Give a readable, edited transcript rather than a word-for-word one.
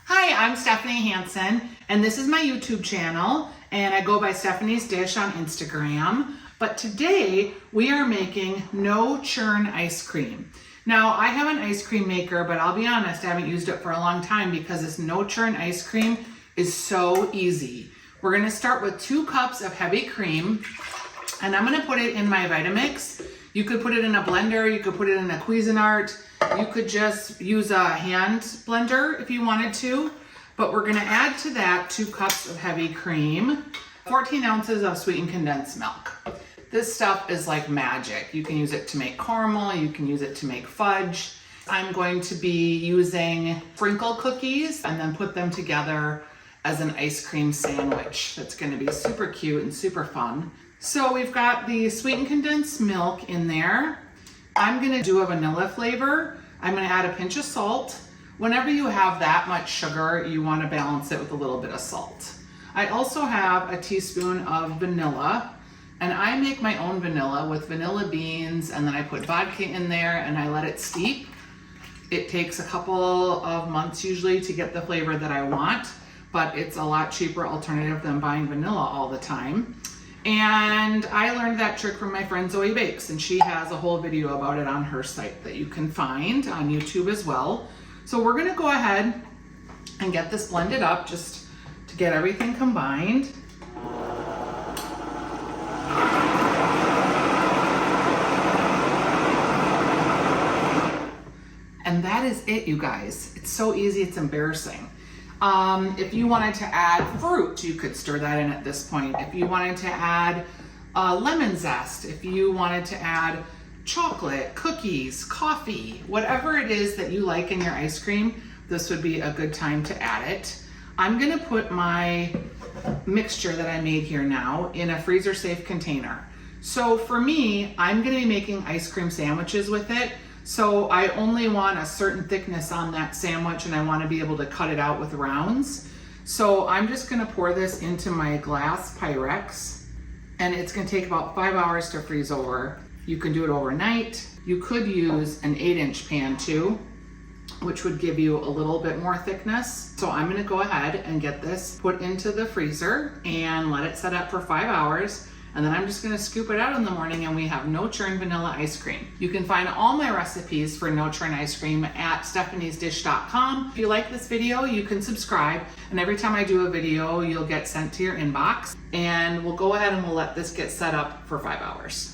Hi, I'm Stephanie Hansen, and this is my YouTube channel, and I go by Stephanie's Dish on Instagram. But today we are making no-churn ice cream. Now, I have an ice cream maker, but I'll be honest, I haven't used it for a long time because this no-churn ice cream is so easy. We're gonna start with 2 cups of heavy cream, and I'm gonna put it in my Vitamix. You could put it in a blender, you could put it in a Cuisinart, you could just use a hand blender if you wanted to, but we're gonna add to that 2 cups of heavy cream, 14 ounces of sweetened condensed milk. This stuff is like magic. You can use it to make caramel, you can use it to make fudge. I'm going to be using sprinkle cookies and then put them together as an ice cream sandwich. That's gonna be super cute and super fun. So we've got the sweetened condensed milk in there. I'm gonna do a vanilla flavor. I'm gonna add a pinch of salt. Whenever you have that much sugar, you wanna balance it with a little bit of salt. I also have a teaspoon of vanilla, and I make my own vanilla with vanilla beans, and then I put vodka in there and I let it steep. It takes a couple of months usually to get the flavor that I want, but it's a lot cheaper alternative than buying vanilla all the time. And I learned that trick from my friend Zoe Bakes, and she has a whole video about it on her site that you can find on YouTube as well. So we're gonna go ahead and get this blended up just to get everything combined. And that is it, you guys. It's so easy, it's embarrassing. If you wanted to add fruit, you could stir that in at this point. If you wanted to add lemon zest, if you wanted to add chocolate, cookies, coffee, whatever it is that you like in your ice cream, this would be a good time to add it. I'm gonna put my mixture that I made here now in a freezer safe container. So for me, I'm gonna be making ice cream sandwiches with it. So I only want a certain thickness on that sandwich, and I want to be able to cut it out with rounds. So I'm just going to pour this into my glass Pyrex, and it's going to take about 5 hours to freeze over. You can do it overnight. You could use an 8-inch pan too, which would give you a little bit more thickness. So I'm going to go ahead and get this put into the freezer and let it set up for 5 hours. And then I'm just gonna scoop it out in the morning and we have no-churn vanilla ice cream. You can find all my recipes for no-churn ice cream at stephaniesdish.com. If you like this video, you can subscribe, and every time I do a video, you'll get sent to your inbox. And we'll go ahead and we'll let this get set up for 5 hours.